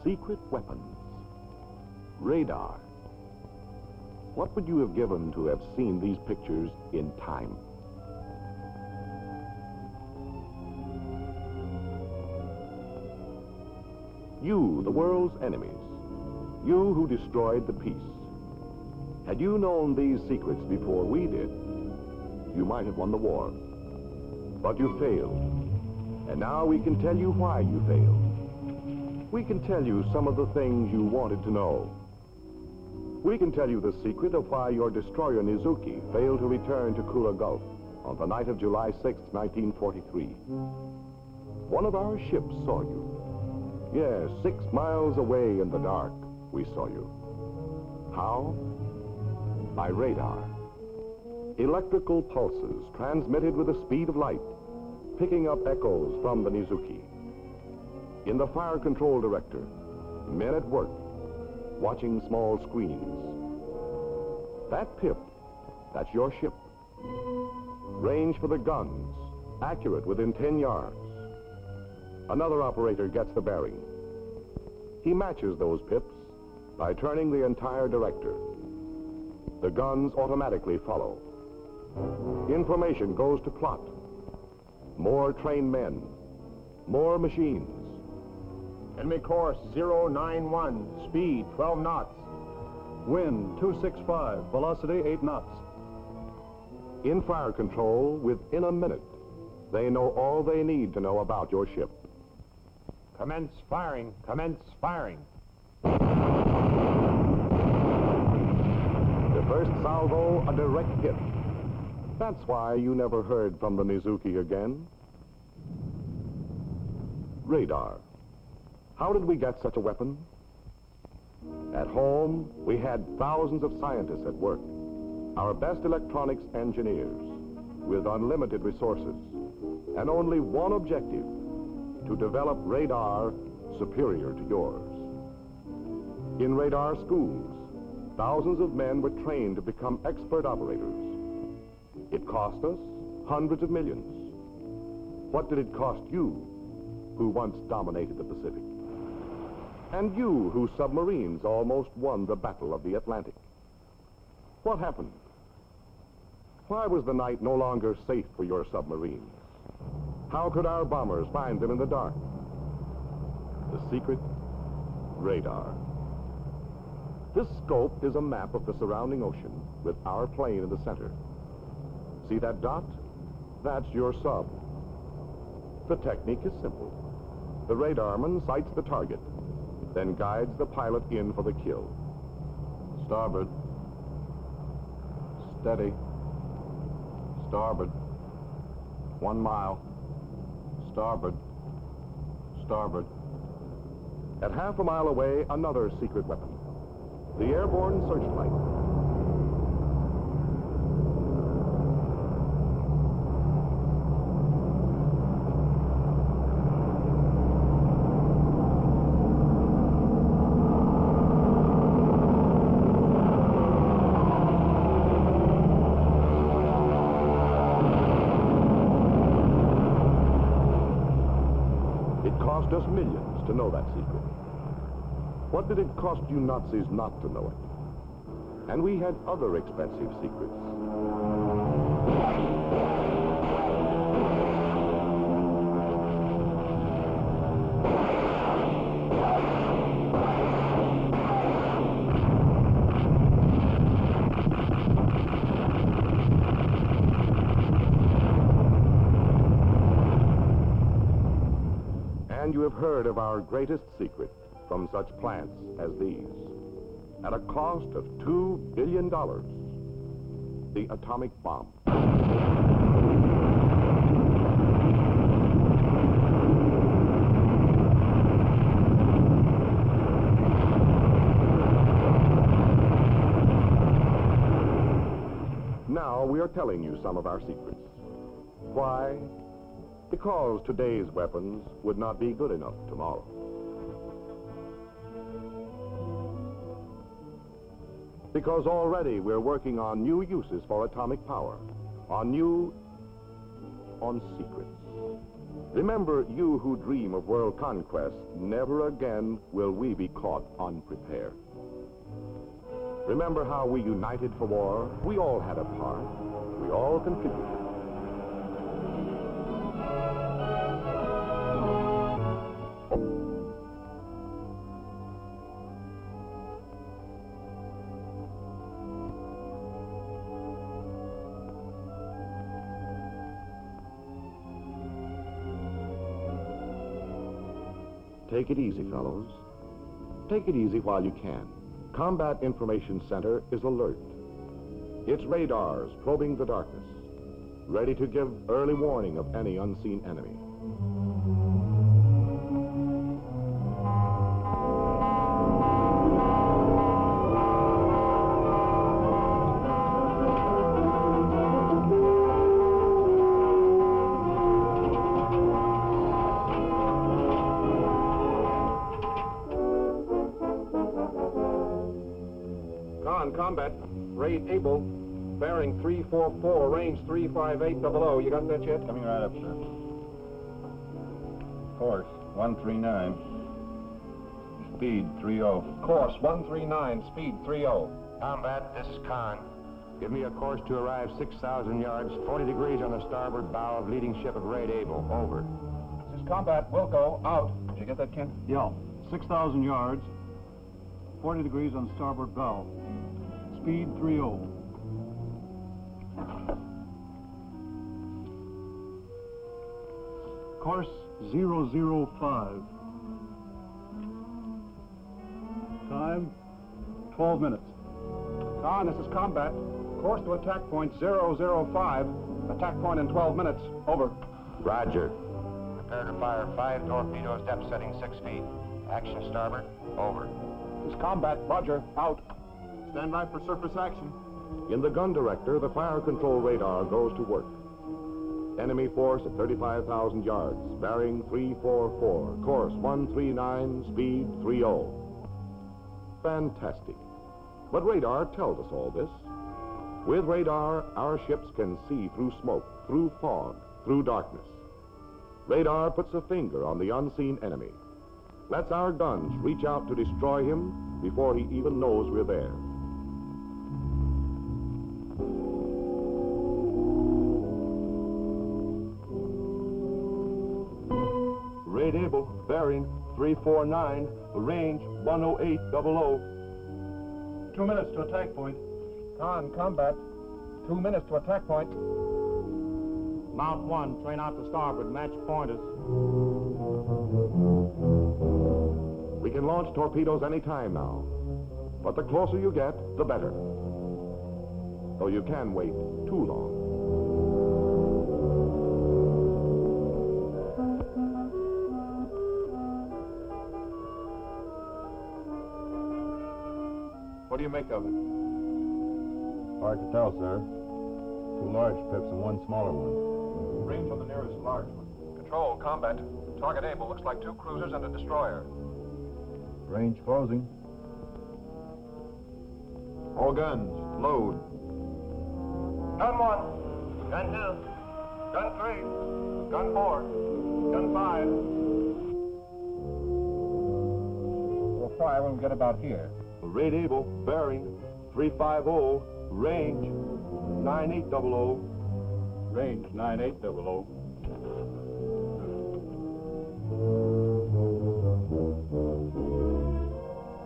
secret weapons. Radar. What would you have given to have seen these pictures in time? You, the world's enemies. You who destroyed the peace. Had you known these secrets before we did, you might have won the war. But you failed. And now we can tell you why you failed. We can tell you some of the things you wanted to know. We can tell you the secret of why your destroyer Nizuki failed to return to Kula Gulf on the night of July 6, 1943. One of our ships saw you. Yes, 6 miles away in the dark, we saw you. How? By radar. Electrical pulses transmitted with the speed of light, picking up echoes from the Nizuki. In the fire control director, men at work, watching small screens. That pip, that's your ship. Range for the guns, accurate within 10 yards. Another operator gets the bearing. He matches those pips by turning the entire director. The guns automatically follow. Information goes to plot. More trained men, more machines. Enemy course 091, speed 12 knots. Wind 265, velocity 8 knots. In fire control, within a minute, they know all they need to know about your ship. Commence firing, commence firing. The first salvo, a direct hit. That's why you never heard from the Nizuki again. Radar. How did we get such a weapon? At home, we had thousands of scientists at work, our best electronics engineers, with unlimited resources, and only one objective: to develop radar superior to yours. In radar schools, thousands of men were trained to become expert operators. It cost us hundreds of millions. What did it cost you, who once dominated the Pacific? And you, whose submarines almost won the Battle of the Atlantic? What happened? Why was the night no longer safe for your submarines? How could our bombers find them in the dark? The secret? Radar. This scope is a map of the surrounding ocean with our plane in the center. See that dot? That's your sub. The technique is simple. The radarman sights the target, then guides the pilot in for the kill. Starboard. Steady. Starboard. 1 mile. Starboard. Starboard. At half a mile away, another secret weapon. The airborne searchlight. It cost us millions to know that secret. What did it cost you Nazis not to know it? And we had other expensive secrets. And you have heard of our greatest secret from such plants as these, at a cost of $2 billion, the atomic bomb. Now we are telling you some of our secrets. Why? Because today's weapons would not be good enough tomorrow. Because already we're working on new uses for atomic power, on secrets. Remember, you who dream of world conquest, never again will we be caught unprepared. Remember how we united for war? We all had a part. We all contributed. Take it easy, fellows. Take it easy while you can. Combat Information Center is alert. Its radars probing the darkness, ready to give early warning of any unseen enemy. Combat, rate able, bearing 344, range 35800. You got that yet? Coming right up, sir. Course 139. Speed 30. Course 139, speed 30. Combat, this is Khan. Give me a course to arrive 6,000 yards, 40 degrees on the starboard bow of leading ship of rate able. Over. This is Combat, Wilco, out. Did you get that, Kent? Yeah. 6,000 yards, 40 degrees on starboard bow. Speed 30. Course 005. Time 12 minutes. Khan, this is Combat. Course to attack point 005. Attack point in 12 minutes. Over. Roger. Prepare to fire 5 torpedoes, depth setting 6 feet. Action starboard. Over. This is Combat, Roger, out. Stand by for surface action. In the gun director, the fire control radar goes to work. Enemy force at 35,000 yards, bearing 344, course 139, speed 30. Fantastic. But radar tells us all this. With radar, our ships can see through smoke, through fog, through darkness. Radar puts a finger on the unseen enemy. Lets our guns reach out to destroy him before he even knows we're there. Rate able, bearing 349, range 10800. 2 minutes to attack point. Khan, Combat. 2 minutes to attack point. Mount 1, train out to starboard, match pointers. We can launch torpedoes any time now. But the closer you get, the better. Though you can wait too long. What do you make of it? Hard to tell, sir. 2 large pips and 1 smaller one. Range on the nearest large one. Control, Combat. Target able. Looks like 2 cruisers and a destroyer. Range closing. All guns, load. Gun 1, gun 2, gun 3, gun 4, gun 5. We'll fire when we get about here. Rate able, bearing 350, range 9800. Range 9800.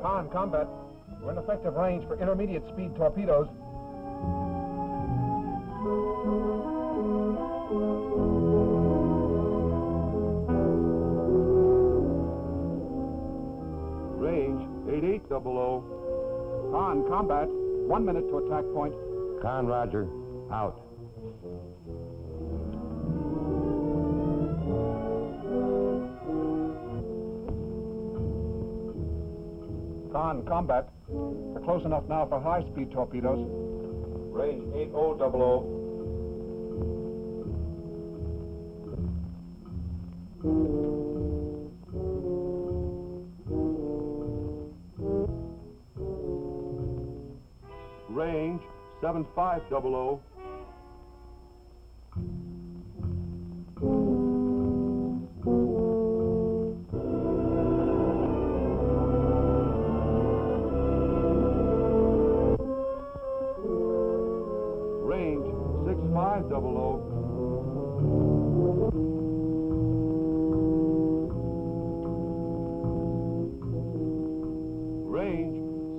Khan, Combat. We're in effective range for intermediate speed torpedoes. Range 8800. Khan, Combat. 1 minute to attack point. Khan, Roger. Out. Khan, Combat. We're close enough now for high-speed torpedoes. Range 8000. Range 7500.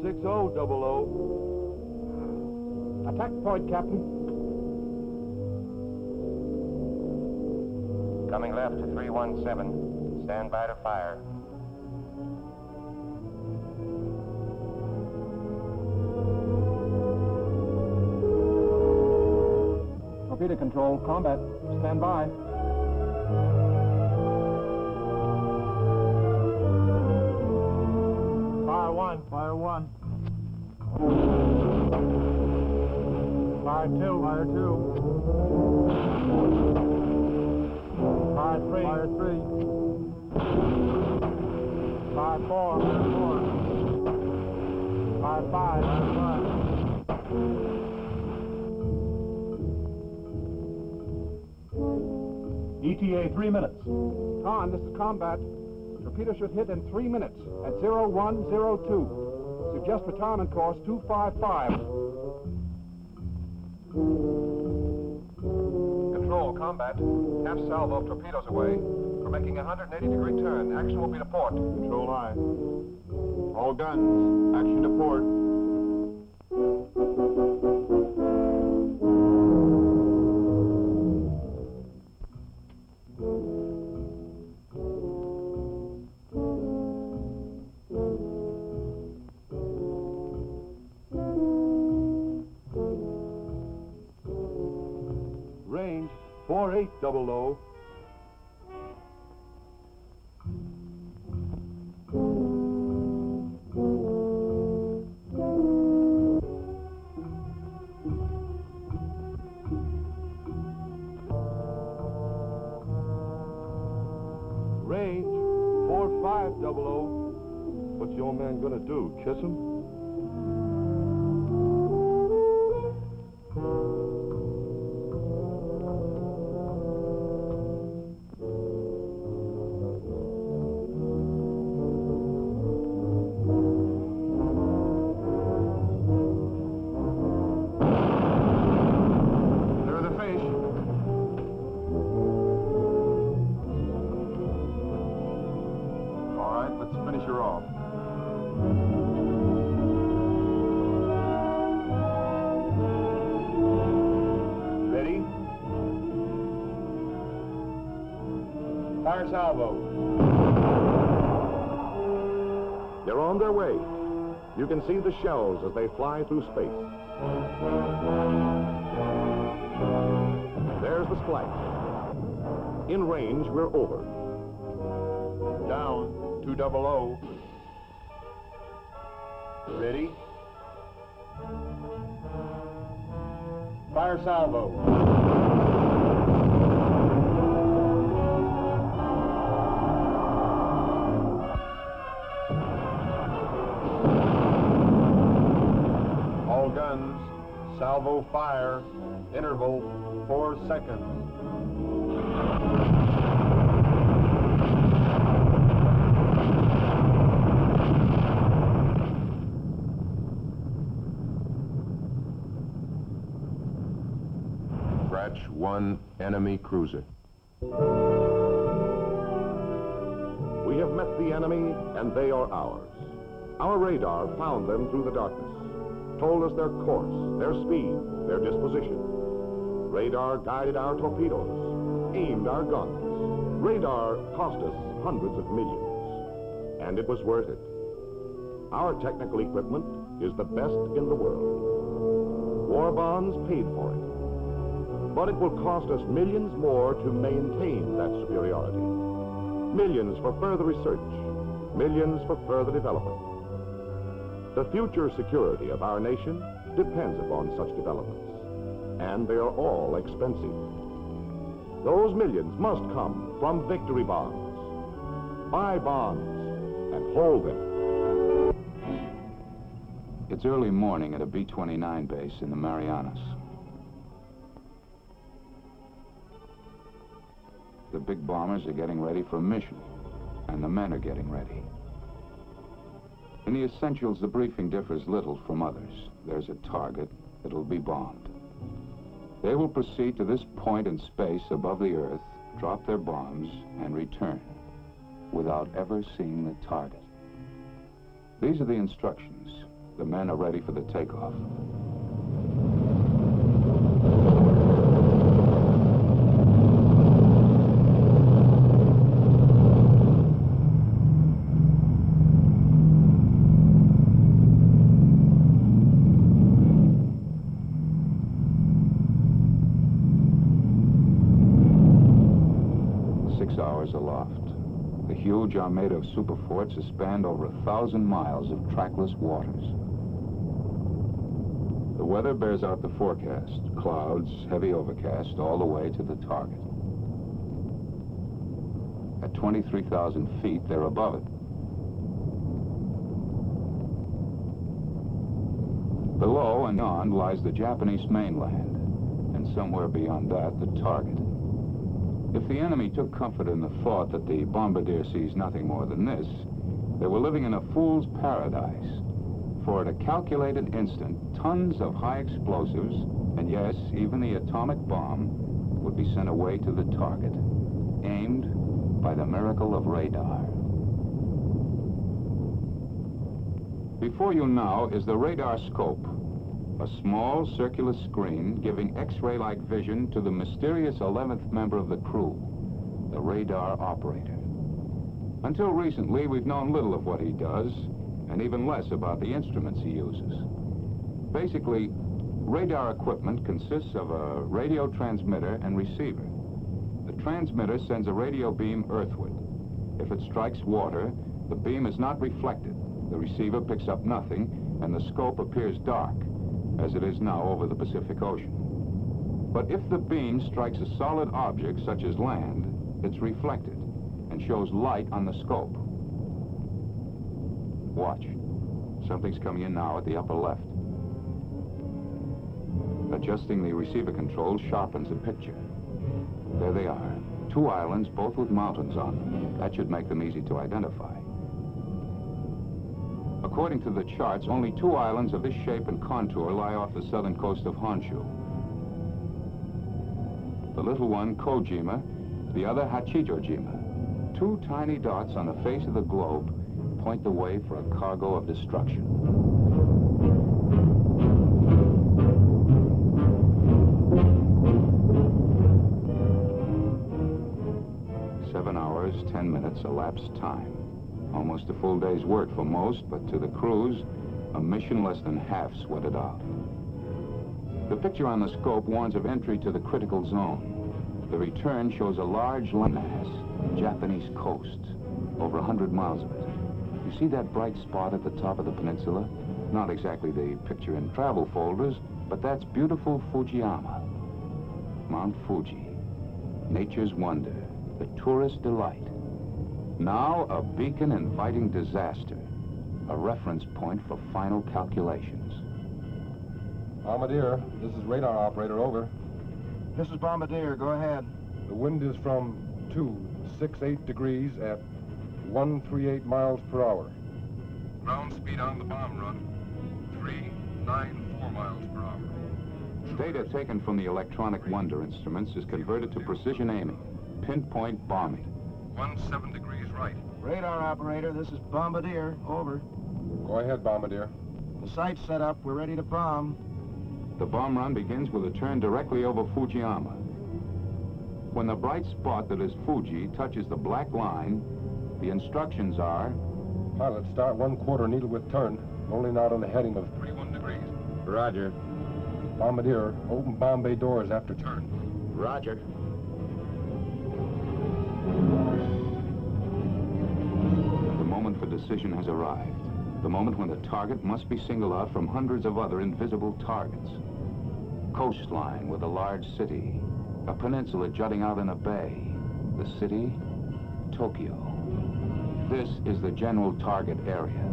6000. Attack point, Captain. Coming left to 317. Stand by to fire. Torpedo control, combat. Stand by. Fire one. Fire one. Fire two. Fire two. Fire three. Fire three. Fire four. Fire four. Fire five. Fire five. ETA 3 minutes. Con, this is combat. Torpedo should hit in 3 minutes at 0102. Suggest retirement course 255. Control, combat. Half salvo of torpedoes away. We're making a 180-degree turn. Action will be to port. Control high. All guns, action to port. Range 4800. Range 4500. What's your man gonna do? Kiss him? There are the fish. All right, let's finish her off. Ready? Fire salvo. They're on their way. You can see the shells as they fly through space. There's the splash. In range, we're over. Down 200. Ready? Fire salvo. All guns, salvo fire, interval 4 seconds. Scratch 1 enemy cruiser. We have met the enemy, and they are ours. Our radar found them through the darkness, told us their course, their speed, their disposition. Radar guided our torpedoes, aimed our guns. Radar cost us hundreds of millions, and it was worth it. Our technical equipment is the best in the world. War bonds paid for it. But it will cost us millions more to maintain that superiority. Millions for further research, millions for further development. The future security of our nation depends upon such developments, and they are all expensive. Those millions must come from victory bonds. Buy bonds and hold them. It's early morning at a B-29 base in the Marianas. The big bombers are getting ready for a mission, and the men are getting ready. In the essentials, the briefing differs little from others. There's a target that will be bombed. They will proceed to this point in space above the Earth, drop their bombs, and return without ever seeing the target. These are the instructions. The men are ready for the takeoff. Aloft. The huge armada of superforts has spanned over 1,000 miles of trackless waters. The weather bears out the forecast. Clouds, heavy overcast, all the way to the target. At 23,000 feet, they're above it. Below and beyond lies the Japanese mainland, and somewhere beyond that, the target. If the enemy took comfort in the thought that the bombardier sees nothing more than this, they were living in a fool's paradise. For at a calculated instant, tons of high explosives, and yes, even the atomic bomb, would be sent away to the target, aimed by the miracle of radar. Before you now is the radar scope, a small circular screen giving X-ray-like vision to the mysterious 11th member of the crew, the radar operator. Until recently, we've known little of what he does, and even less about the instruments he uses. Basically, radar equipment consists of a radio transmitter and receiver. The transmitter sends a radio beam earthward. If it strikes water, the beam is not reflected. The receiver picks up nothing, and the scope appears dark, as it is now over the Pacific Ocean. But if the beam strikes a solid object, such as land, it's reflected and shows light on the scope. Watch. Something's coming in now at the upper left. Adjusting the receiver controls sharpens the picture. There they are. 2 islands, both with mountains on them. That should make them easy to identify. According to the charts, only 2 islands of this shape and contour lie off the southern coast of Honshu. The little one, Kojima, the other, Hachijojima. 2 tiny dots on the face of the globe point the way for a cargo of destruction. Seven hours, 10 minutes elapsed time. Almost a full day's work for most, but to the crews, a mission less than half sweated out. The picture on the scope warns of entry to the critical zone. The return shows a large landmass, Japanese coast, over 100 miles of it. You see that bright spot at the top of the peninsula? Not exactly the picture in travel folders, but that's beautiful Fujiyama. Mount Fuji, nature's wonder, the tourist delight. Now a beacon inviting disaster, a reference point for final calculations. Bombardier, this is radar operator, over. This is Bombardier, go ahead. The wind is from 268 degrees at 138 miles per hour. Ground speed on the bomb run, 394 miles per hour. Data taken from the electronic wonder instruments is converted to precision aiming, pinpoint bombing. 17 degrees right. Radar operator, this is Bombardier, over. Go ahead, Bombardier. The site's set up, we're ready to bomb. The bomb run begins with a turn directly over Fujiyama. When the bright spot that is Fuji touches the black line, the instructions are... Pilot, start 1/4 needle with turn, rolling out on the heading of 31 degrees. Roger. Bombardier, open bomb bay doors after turn. Roger. The moment for decision has arrived. The moment when the target must be singled out from hundreds of other invisible targets. Coastline with a large city. A peninsula jutting out in a bay. The city, Tokyo. This is the general target area.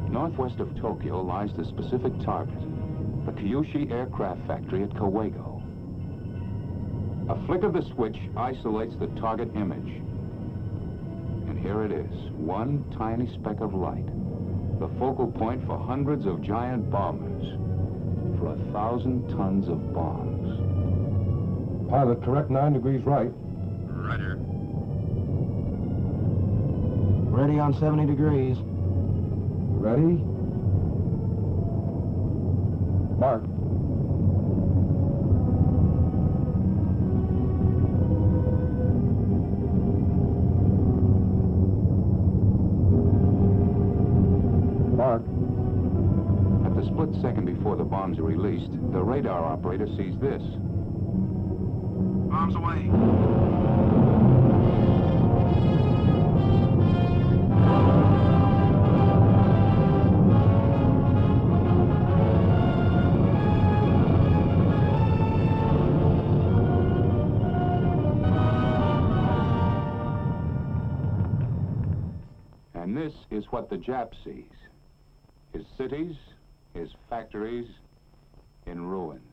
Northwest of Tokyo lies the specific target, the Kyushu aircraft factory at Kawego. A flick of the switch isolates the target image. And here it is, one tiny speck of light. The focal point for hundreds of giant bombers, for 1,000 tons of bombs. Pilot, correct 9 degrees right. Roger. Ready on 70 degrees. Ready? Mark. Mark. At the split second before the bombs are released, the radar operator sees this. Bombs away. And this is what the Jap sees. His cities, his factories, in ruins.